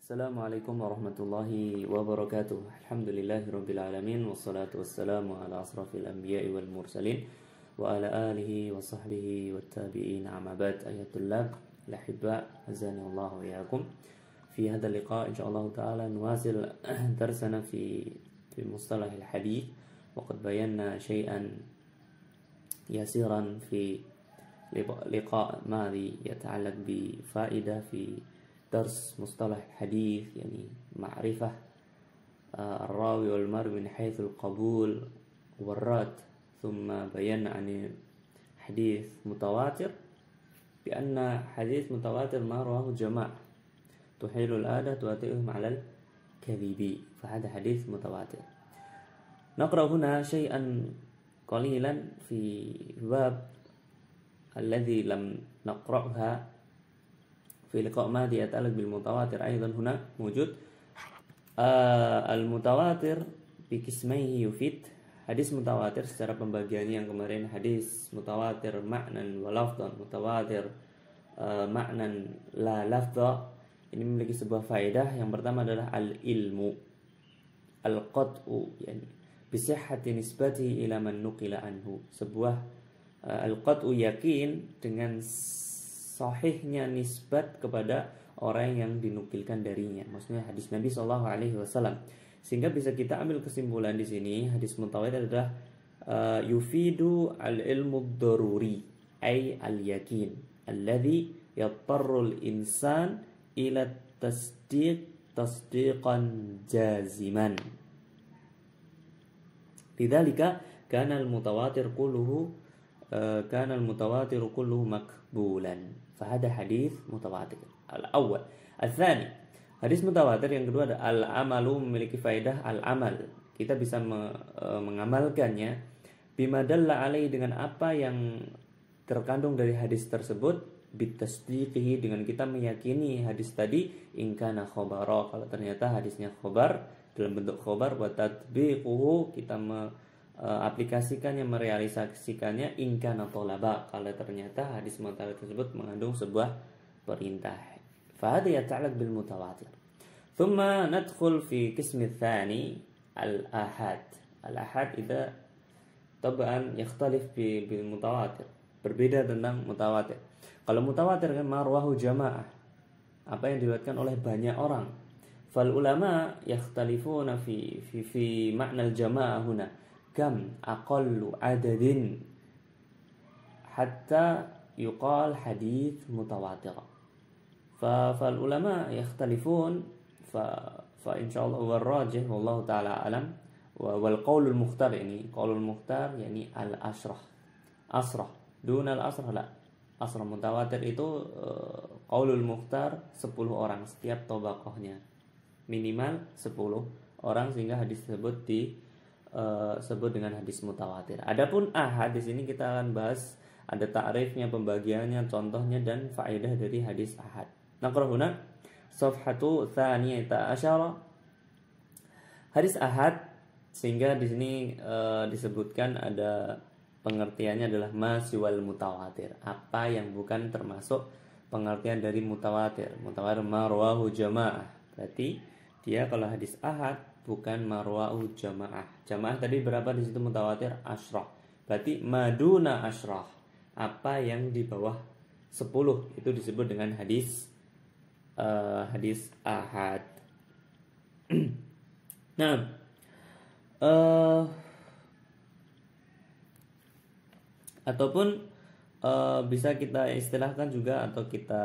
Assalamualaikum warahmatullahi wabarakatuh. Alhamdulillahirabbil alamin wassalatu wassalamu ala asrafil anbiya'i wal mursalin wa ala alihi wa sahbihi wat tabi'in amma ba'd. Ayat tullab al-ahibba azani Allah wa iyyakum. Fi hadha al-liqa insyaallah ta'ala nuwasil darsana fi mustalah al-hadith wa qad bayanna shay'an yasiran fi liqa madi yata'allaq bi fa'idah fi درس مصطلح الحديث يعني معرفة الراوي والمروي من حيث القبول والرد ثم بيان عن حديث متواتر بأن حديث متواتر ما رواه جماعة تحيل العادة تواتئهم على الكذب فهذا حديث متواتر. نقرأ هنا شيئا قليلا في باب الذي لم نقرأها في لقاء ماضي يتعلق بالمتواتر أيضا هنا موجود. المتواتر بقسميه يفيد. Hadis mutawatir secara pembagiannya yang kemarin, hadis mutawatir maknan wa lafdhan, mutawatir maknan la lafdha. Ini memiliki sebuah faedah. Yang pertama adalah al-ilmu al-qat'u, yani bisihhati nisbatihi ila man nuqila anhu. Sebuah al-qat'u, yakin dengan sahihnya nisbat kepada orang yang dinukilkan darinya, maksudnya hadis Nabi Shallallahu Alaihi Wasallam. Sehingga bisa kita ambil kesimpulan di sini, hadis mutawatir adalah yufidu al-ilmu daruri, ay al-yakin, alladhi yattarru al-insan ila tasdiqan jaziman. Lidzalika kana al-mutawatir kulluhu makbulan. Fahada hadis mutawatir al-awwal. Al-thani, hadis mutawatir yang kedua adalah al-amalu, memiliki faedah al-amal. Kita bisa mengamalkannya bima dalla alaihi, dengan apa yang terkandung dari hadis tersebut, bitasdiqihi, dengan kita meyakini hadis tadi, in kana khabara, kalau ternyata hadisnya khabar, dalam bentuk khabar, wa tatbiquhu, kita aplikasikannya, merealisasikannya, in kana talaba, kalau ternyata hadis mutawatir tersebut mengandung sebuah perintah. Fa hadha yata'allaq bil mutawatir. Thumma nadkhul fi qism tsani al-ahad. Al-ahad idza taban yakhtalif bil mutawatir, berbeda tentang mutawatir. Kalau mutawatir kan marwahu jamaah, apa yang diriwayatkan oleh banyak orang. Fal ulama yakhtalifuna fi makna al-jamaah huna, kam aqallu adadin hatta yuqal hadith mutawatir. Fal ulama yakhtalifun fa insyaallah wal rajih wallahu taala alam wal qaulul mukhtar, yani qaulul mukhtar yani al asrah dun al asrah, la asrah mutawatir itu qaulul mukhtar 10 orang setiap tabaqahnya, minimal 10 orang, sehingga hadis tersebut sebut dengan hadis mutawatir. Adapun ahad, di sini kita akan bahas ada ta'rifnya, pembagiannya, contohnya dan faedah dari hadis ahad. Naqra huna safhatu tsaniyata asyara. Hadis ahad, sehingga di sini disebutkan ada pengertiannya adalah ma siwal mutawatir, apa yang bukan termasuk pengertian dari mutawatir. Mutawatir ma rawahu jamaah, berarti dia kalau hadis ahad bukan marwa'u jamaah. Jamaah tadi berapa di situ mutawatir? Asyrah. Berarti maduna asyrah, apa yang di bawah 10 itu disebut dengan hadis ahad. Nah, ataupun bisa kita istilahkan juga, atau kita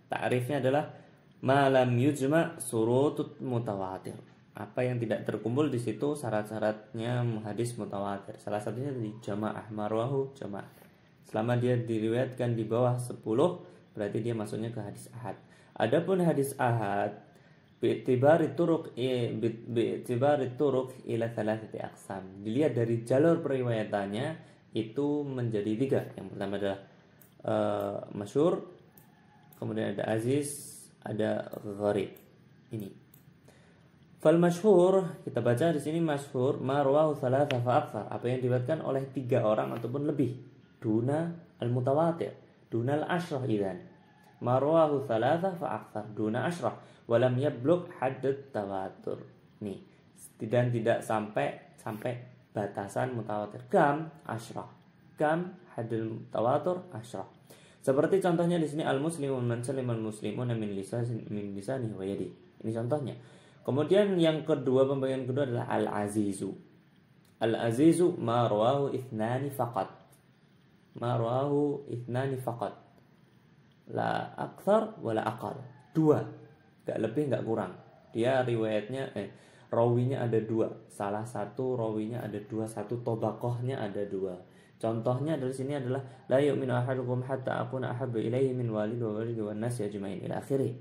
ta'rifnya adalah malam yujma surutut mutawatir, apa yang tidak terkumpul di situ syarat-syaratnya hadis mutawatir. Salah satunya di jamaah, marwahu jamaah. Selama dia diriwayatkan di bawah 10, berarti dia masuknya ke hadis ahad. Adapun hadis ahad bi'tibari turuq ila thalathati aqsam, dilihat dari jalur periwayatannya itu menjadi 3. Yang pertama adalah masyhur, kemudian ada aziz, ada gharib. Ini fal masyhur, kita baca di sini masyhur ma rawahu thalatha fa akthar, apa yang diriwayatkan oleh 3 orang ataupun lebih. Duna al mutawatir, duna al asyrah idzan. marwahu thalatha fa akthar duna asyrah wa lam yablugh haddut tawatur. Nih, dan tidak sampai batasan mutawatir. Kam asyrah. Kam haddul tawatur asyrah. Seperti contohnya di sini al-muslimun man salimal muslimuna min lisanihi wa yadi. Ini contohnya. Kemudian yang kedua, pembagian kedua adalah al-azizu. Al-azizu ma rawahu ithnani faqat. Ma rawahu ithnani faqat. La akthar wala aqal. Dua. Enggak lebih enggak kurang. Dia riwayatnya rawinya ada dua. Salah satu rawinya ada dua, satu tobaqohnya ada dua. Contohnya dari sini adalah la yu'minu ahadukum hatta akuna ahabba ilaihi min walidi wa walidi wan nasi ajma'in ila akhirih.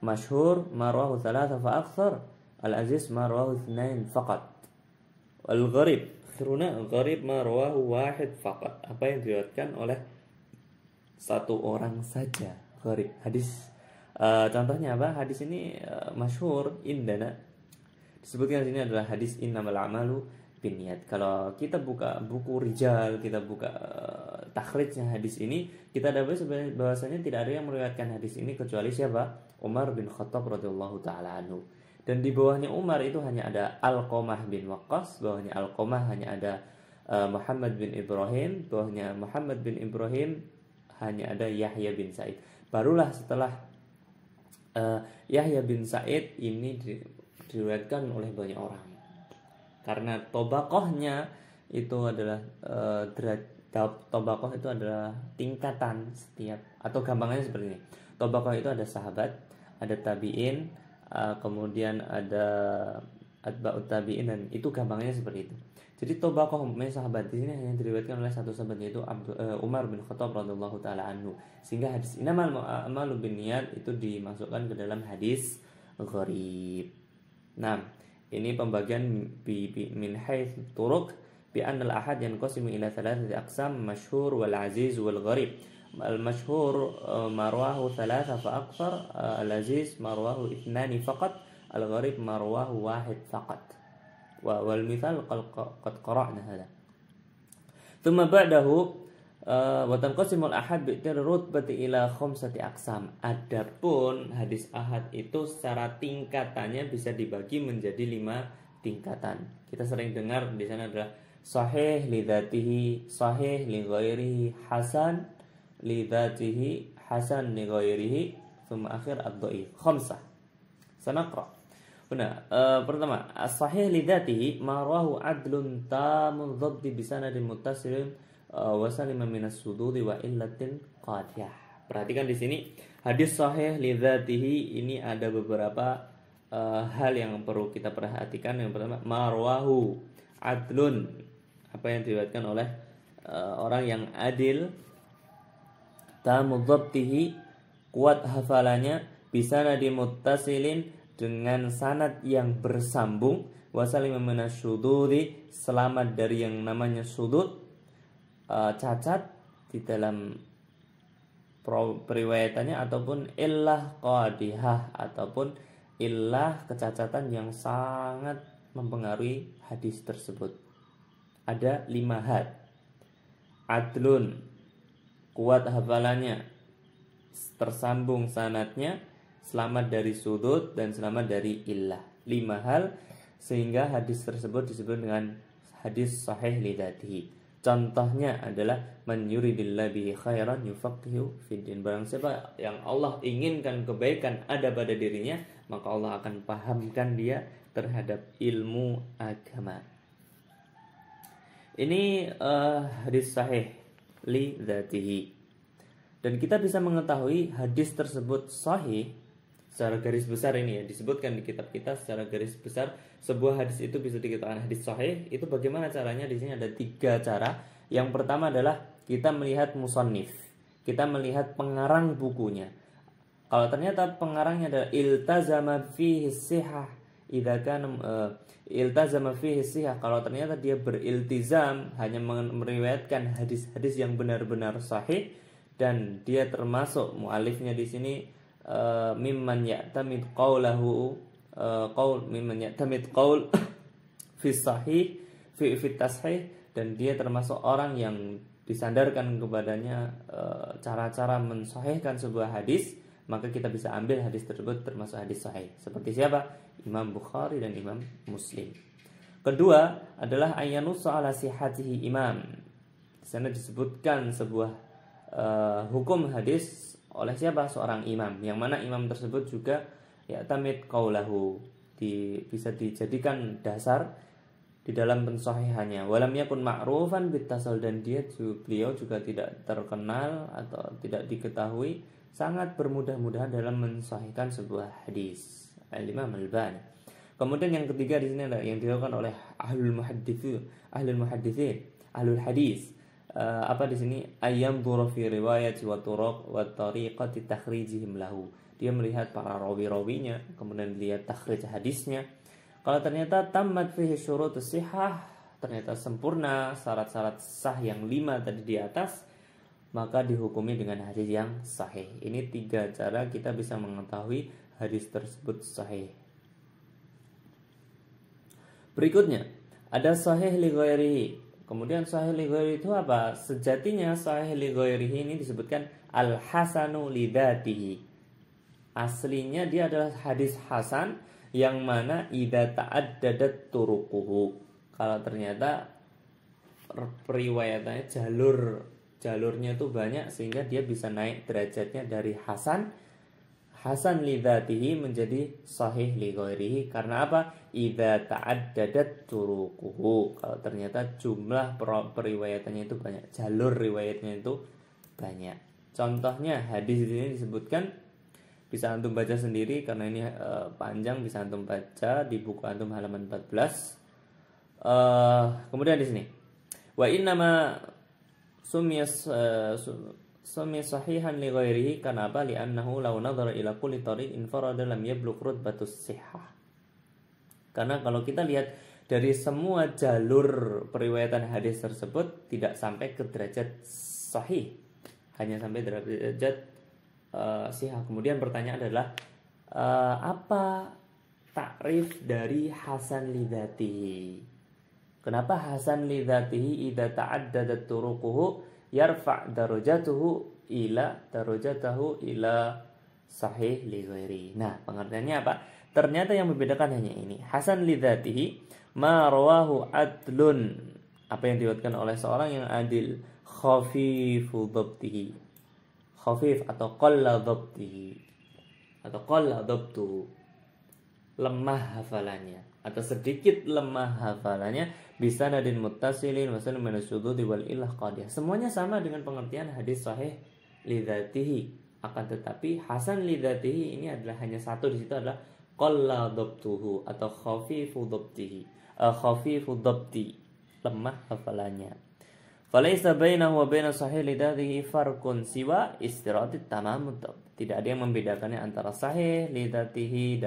Masyhur ma rawahu thalatha fa akthar. Al-aziz ma rawahu ithnain faqat. Al-gharib akhiruna gharib ma rawahu wahid faqat. Apa yang diriwayatkan oleh satu orang saja. Gharib hadis. Contohnya apa? Hadis ini masyhur indana. Disebutkan di sini adalah hadis innamal a'malu binniyat. Kalau kita buka buku rijal, kita buka takhrijnya hadis ini, kita dapat bahwasanya tidak ada yang meriwayatkan hadis ini kecuali siapa? Umar bin Khattab radhiyallahu taala anhu. Dan di bawahnya Umar itu hanya ada Alqamah bin Waqqas, bawahnya Alqamah hanya ada Muhammad bin Ibrahim, bawahnya Muhammad bin Ibrahim hanya ada Yahya bin Sa'id. Barulah setelah Yahya bin Sa'id ini diriwayatkan oleh banyak orang. Karena tobaqohnya itu adalah tobaqoh itu adalah tingkatan setiap, atau gampangnya seperti ini. Tobaqoh itu ada sahabat, ada tabi'in, kemudian ada atba'ut tabi'in, dan itu gampangnya seperti itu. Jadi tobaqoh sahabat di sini hanya diriwayatkan oleh satu sahabat, yaitu Umar bin Khattab radhiyallahu taala anhu. Sehingga hadis innamal a'malu binniyat itu dimasukkan ke dalam hadis gharib. Nah, ini pembagian min haits turuq bi anna al-ahad yanqasimu ila thalathati aqsam, masyhur wal aziz wal gharib. Al-masyhur marwahu thalatha fa akthar, al-aziz marwahu ithnani faqat, al-gharib marwahu wahid faqat. Wal mithal qad qara'na hadha. Thumma ba'dahu wa tanqasimul ahad bi rutbati ila khamsati aqsam. Adapun hadis ahad itu secara tingkatannya bisa dibagi menjadi 5 tingkatan. Kita sering dengar di sana adalah sahih li dzatihi, sahih li ghairihi, hasan li dzatihi, hasan li ghairihi, thumma akhir ad-dhaif. Khamsah. Sanaqra. Benar. Pertama, as-sahih li dzatihi ma rawahu adlun tamun dhabti bi sanadin muttasilin wa salima minas sududi wa illatin qadiyah. Perhatikan di sini hadis sahih li dzatihi ini ada beberapa hal yang perlu kita perhatikan. Yang pertama, marwahu adlun, apa yang diriwayatkan oleh orang yang adil, tamu dhabtihi, kuat hafalannya, bisa nadi muttasilin, dengan sanad yang bersambung, wasalima minas sududi, selamat dari yang namanya sudud, cacat di dalam periwayatannya, ataupun illah qadihah, ataupun illah kecacatan yang sangat mempengaruhi hadis tersebut. Ada 5 hal. Adlun, kuat hafalannya, tersambung sanadnya, selamat dari sudud, dan selamat dari illah. 5 hal sehingga hadis tersebut disebut dengan hadis sahih li dzatihi. Contohnya adalah man yuridillahu bihi khairan yufaqihu fiddin. Barang siapa yang Allah inginkan kebaikan ada pada dirinya, maka Allah akan pahamkan dia terhadap ilmu agama. Ini hadis sahih li dzatihi. Dan kita bisa mengetahui hadis tersebut sahih secara garis besar. Ini ya disebutkan di kitab kita secara garis besar, sebuah hadis itu bisa dikatakan hadis sahih. Itu bagaimana caranya? Di sini ada 3 cara. Yang pertama adalah kita melihat musannif, kita melihat pengarang bukunya. Kalau ternyata pengarangnya adalah iltazama fihi sihah, idza kana iltazama fihi sihah, kalau ternyata dia beriltizam hanya meriwayatkan hadis-hadis yang benar-benar sahih, dan dia termasuk mualifnya di sini mimman ya'tamid qaulahu mimman ya'tamid qaul fi sahih fi tashih, dan dia termasuk orang yang disandarkan kepadanya cara-cara mensahihkan sebuah hadis, maka kita bisa ambil hadis tersebut termasuk hadis sahih. Seperti siapa? Imam Bukhari dan Imam Muslim. Kedua adalah ayyanus ala sihhatihi imam. Di sana disebutkan sebuah hukum hadis oleh siapa? Seorang imam, yang mana imam tersebut juga ya'tamid qaulahu, bisa dijadikan dasar di dalam pensahihannya. Walam yakun ma'rufan bitasal, dan beliau juga tidak terkenal atau tidak diketahui sangat bermudah-mudahan dalam mensahihkan sebuah hadis. Al-Imam Al-Albani. Kemudian yang ketiga di sini adalah yang dilakukan oleh ahlul hadis. Apa di sini? Ayyam dhuru fi riwayat wa turuq wa tariqati takhrijihim lahu. Dia melihat para rawi-rawinya, kemudian lihat takhrij hadisnya. Kalau ternyata tamat fihi syurutus sihah, ternyata sempurna syarat-syarat sah yang 5 tadi di atas, maka dihukumi dengan hadis yang sahih. Ini 3 cara kita bisa mengetahui hadis tersebut sahih. Berikutnya, ada sahih li ghairihi. Kemudian sahih li ghairihi itu apa? Sejatinya sahih li ghairihi ini disebutkan al-hasanu li dzatihi. Aslinya dia adalah hadis hasan yang mana idza ta'addadat turuquhu. Kalau ternyata periwayatannya jalurnya itu banyak sehingga dia bisa naik derajatnya dari hasan li dzatihi menjadi sahih li ghairihi. Karena apa? Idza ta'addadat turuquhu. Kalau ternyata jumlah periwayatannya itu banyak, jalur riwayatnya itu banyak. Contohnya hadis ini disebutkan, bisa antum baca sendiri karena ini panjang, bisa antum baca di buku antum halaman 14. Kemudian di sini, wa innama summiya sahihan li ghairihi, kenapa? Li'annahu law nadhara ila kulli tariq infarada lam yablugh rutbatus sihhah. Karena kalau kita lihat dari semua jalur periwayatan hadis tersebut tidak sampai ke derajat sahih, hanya sampai derajat sihah. Kemudian pertanyaan adalah apa takrif dari hasan li dzatihi? Kenapa hasan li dzatihi idza ta'addadat turuquhu yarfa' darajatahu ila sahih li ghairi. Nah, pengertiannya apa? Ternyata yang membedakan hanya ini. Hasan li dzatihi ma rawahu adlun, apa yang diriwayatkan oleh seorang yang adil, khafifu dhabtihi, khafif atau qalla dhabtihi atau qalla dhabtuhu, lemah hafalannya atau sedikit lemah hafalannya, bisa nadin muttasilin wa salim min asyudud wal illah qadiyah. Semuanya sama dengan pengertian hadis sahih li dzatihi. Akan tetapi hasan li dzatihi ini adalah hanya satu, di situ adalah qalla dhabtuhu atau khafifu dhabtihi, khafifu dhabti, lemah hafalannya. Falaisa bainahu wa baina sahih li dzatihi farqun siwa istiratit tamamud dhabt. Tidak ada yang membedakannya antara sahih li dzatihi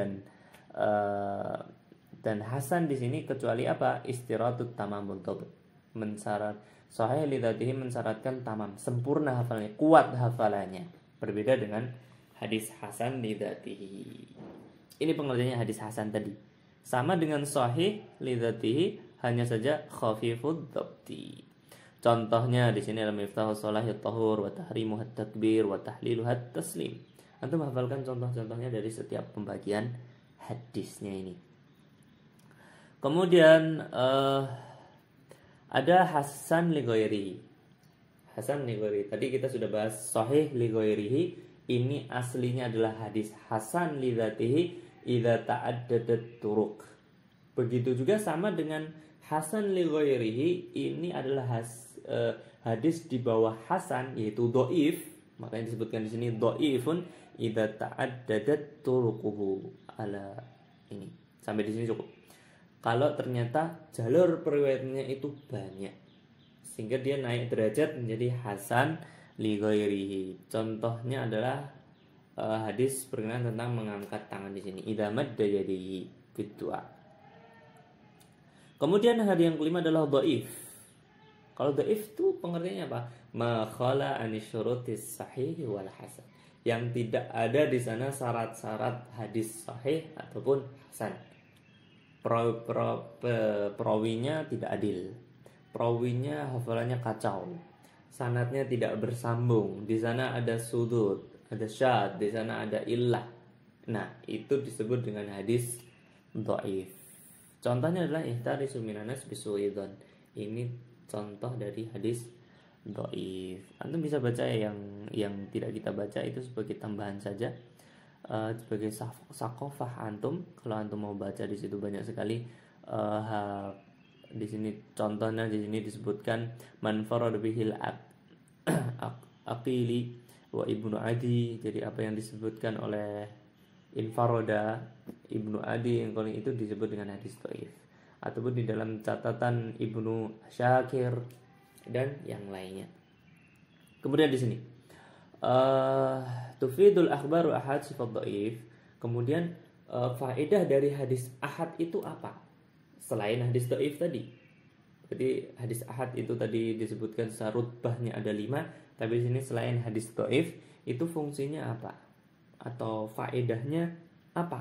dan hasan di sini kecuali apa? Istiratut tamamud dhabt. Mensyarat sahih li dzatihi mensyaratkan tamam, sempurna hafalannya, kuat hafalannya. Berbeda dengan hadis hasan li dzatihi. Ini pengertiannya hadis hasan tadi. Sama dengan sahih li dzatihi, hanya saja khafifud dhabti. Contohnya di sini dalam Miftahus Shalahit Tahur wa tahrimu at-takbir wa tahlilu at-taslim. Antum hafalkan contoh-contohnya dari setiap pembagian hadisnya ini. Kemudian ada hasan li ghairihi. Hasan li ghairihi. Tadi kita sudah bahas sahih li ghairihi. Ini aslinya adalah hadis hasan li dzatihi idza ta'addadat turuq. Begitu juga sama dengan hasan li ghairihi, ini adalah hadis di bawah hasan, yaitu dhaif. Makanya disebutkan di sini dhaifun idza ta'addadat turuquhu. Ala ini. Sampai di sini cukup. Kalau ternyata jalur periwayatannya itu banyak, sehingga dia naik derajat menjadi hasan li ghairihi. Contohnya adalah hadis berkenaan tentang mengangkat tangan di sini, idza madda yadihi bid du'a. Kemudian hadis yang kelima adalah dhaif. Kalau dhaif itu pengertiannya apa? Ma khala an syurutis sahih wal hasan. Yang tidak ada di sana syarat-syarat hadis sahih ataupun hasan. Perawinya tidak adil, perawinya hafalannya kacau, sanadnya tidak bersambung, di sana ada sudut, ada syad, di sana ada illah. Nah, itu disebut dengan hadis dhaif. Contohnya adalah ihtarisu minanas bisuidon. Ini contoh dari hadis dhaif. Antum bisa baca yang tidak kita baca itu sebagai tambahan saja. Sebagai sakofah antum, kalau antum mau baca di situ banyak sekali. Di sini contohnya di sini disebutkan man farad bihil aqili wa ibnu adi. Jadi apa yang disebutkan oleh infaroda ibnu adi yang kalau itu disebut dengan hadis dhaif, ataupun di dalam catatan ibnu Syakir dan yang lainnya. Kemudian di sini tufidul akhbaru ahad sifat dhaif. Kemudian faedah dari hadis ahad itu apa selain hadis dhaif tadi? Jadi hadis ahad itu tadi disebutkan sarutbahnya ada 5, tapi di sini selain hadis dhaif itu fungsinya apa atau faedahnya apa?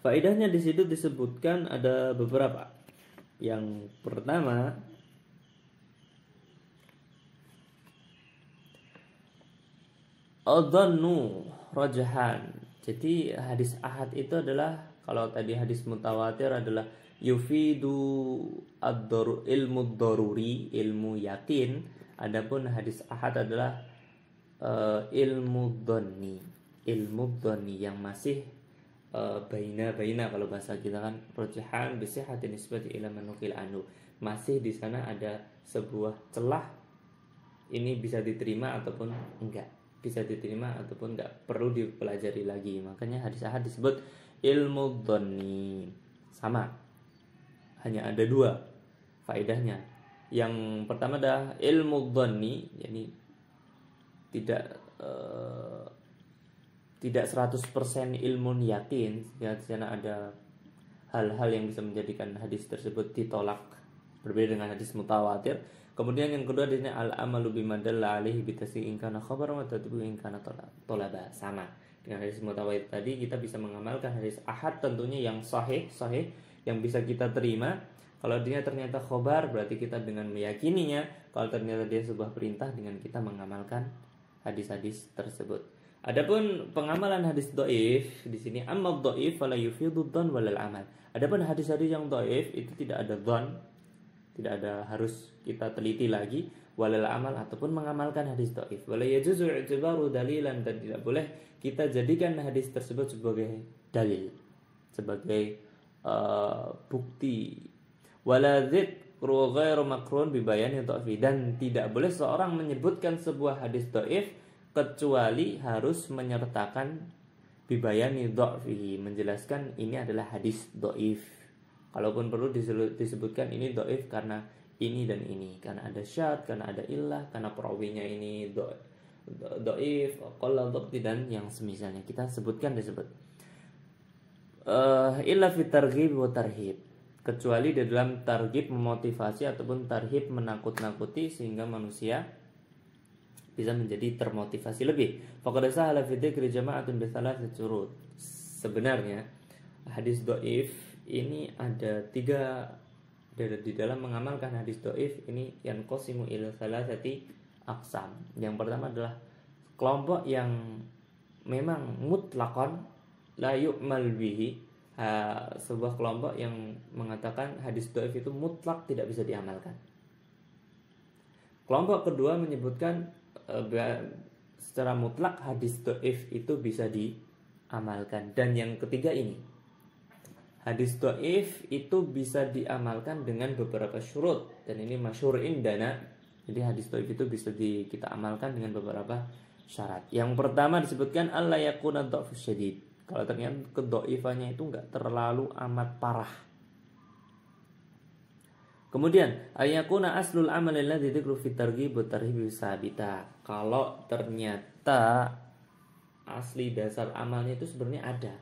Faedahnya di situ disebutkan ada beberapa. Yang pertama, adhannu rajahan. Jadi hadis ahad itu adalah, kalau tadi hadis mutawatir adalah yufidu ilmu daruri, ilmu yakin. Adapun hadis ahad adalah ilmu dhonni yang masih baina kalau bahasa kita kan rajahan bisihhatin nisbati ila manukil anu. Masih di sana ada sebuah celah, ini bisa diterima ataupun enggak, bisa diterima ataupun enggak, perlu dipelajari lagi. Makanya hadis ahad disebut ilmu dhonni. Sama, hanya ada 2 faedahnya. Yang pertama adalah ilmu dhonni, yani tidak 100% ilmu yakin. Ya, di sana ada hal-hal yang bisa menjadikan hadis tersebut ditolak, berbeda dengan hadis mutawatir. Kemudian yang kedua di sini al-amalu bima dalla alaihi bitasdiq in kana khabar wa tadbiq in kana talaba. Sama dengan hadis mutawatir tadi, kita bisa mengamalkan hadis ahad tentunya yang sahih yang bisa kita terima. Kalau dia ternyata khabar, berarti kita dengan meyakininya. Kalau ternyata dia sebuah perintah, dengan kita mengamalkan hadis-hadis tersebut. Adapun pengamalan hadis dhaif di sini, amma dhaif fala yufidu dhann walal amal. Adapun hadis-hadis yang dhaif itu tidak ada dhann, tidak ada harus kita teliti lagi, walal amal ataupun mengamalkan hadis dhaif. Wala yajuzu i'tibaru dalilan, dan tidak boleh kita jadikan hadis tersebut sebagai dalil, sebagai bukti. Wala dzikru ghairu makrun bi bayani dhafi, dan tidak boleh seorang menyebutkan sebuah hadis dhaif kecuali harus menyertakan bibayani dhafi, menjelaskan ini adalah hadis dhaif. Kalaupun perlu disebutkan ini dhaif karena ini dan ini, karena ada syad, karena ada illah, karena perawinya ini dhaif, qalla dhabti dan yang semisalnya, kita sebutkan disebut. Illa fi targhib wa tarhib, kecuali di dalam targhib memotivasi ataupun tarhib menakut-nakuti sehingga manusia bisa menjadi termotivasi lebih. Faqad sahala fi dzikri jama'atun bi thalathati syurut. Sebenarnya hadis dhaif ini ada 3, di dalam mengamalkan hadis dhaif ini yang qasimu ila thalathati aqsam. Yang pertama adalah kelompok yang memang mutlaqan la yu'mal bihi, sebuah kelompok yang mengatakan hadis dhaif itu mutlak tidak bisa diamalkan. Kelompok kedua menyebutkan secara mutlak hadis dhaif itu bisa diamalkan. Dan yang ketiga ini, hadis dhaif itu bisa diamalkan dengan beberapa syurut, dan ini masyhur indana. Jadi hadis dhaif itu bisa kita amalkan dengan beberapa syarat. Yang pertama disebutkan alla yakuna dha'fus syadid, kalau ternyata kedhaifannya itu enggak terlalu amat parah. Kemudian ayakuna aslul amal alladzi dzikru fi targhib wa tarhib sabita, kalau ternyata asli dasar amalnya itu sebenarnya ada,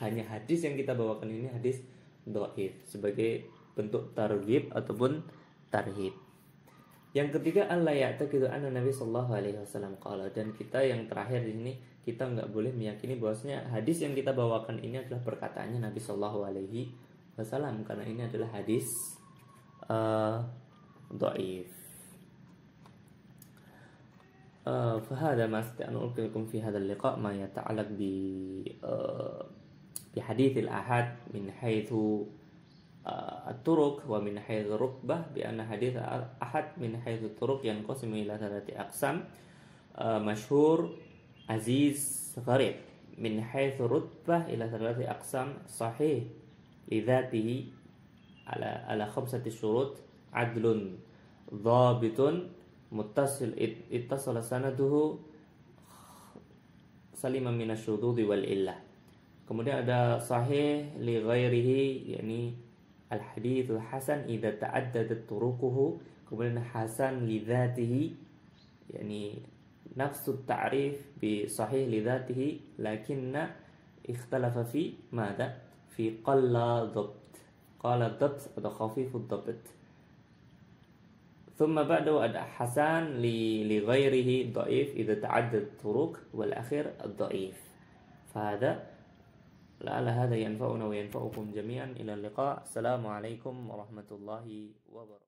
hanya hadis yang kita bawakan ini hadis dhaif sebagai bentuk targhib ataupun tarhib. Yang ketiga alla ya'taqidu anna Nabi sallallahu alaihi wasallam qala, dan kita yang terakhir di sini, kita enggak boleh meyakini bahwasanya hadis yang kita bawakan ini adalah perkataannya Nabi sallallahu alaihi wasallam, karena ini adalah hadis dhaif. فهذا ما أستطيع أن ألقي لكم في هذا اللقاء ما يتعلق بحديث الآحاد من حيث الطرق ومن حيث الرتبة، بأن حديث الآحاد من حيث الطرق ينقسم إلى 3 أقسام: مشهور، عزيز، غريب. من حيث الرتبة إلى 3 أقسام: صحيح لذاته على 5 شروط: عدل، ضابط، متصل اتصل سنده سليما من الشذوذ والإلة. Kemudian ada sahih li ghairihi, yakni al-haditsul hasan idza ta'addadat turuquhu. Kemudian hasan li dzatihi, yakni nafsu ta'rif bi sahih li dzatihi lakinna ikhtalafa fi madha fi qalla dhabt atau khafifud dhabt. ثم بعده ada hasan li ghairihi dhaif idza ta'addadat turuq, wal akhir ad-dhaif. فهذا لعل هذا ينفعنا وينفعكم جميعا. إلى اللقاء. السلام عليكم ورحمة الله وبركاته.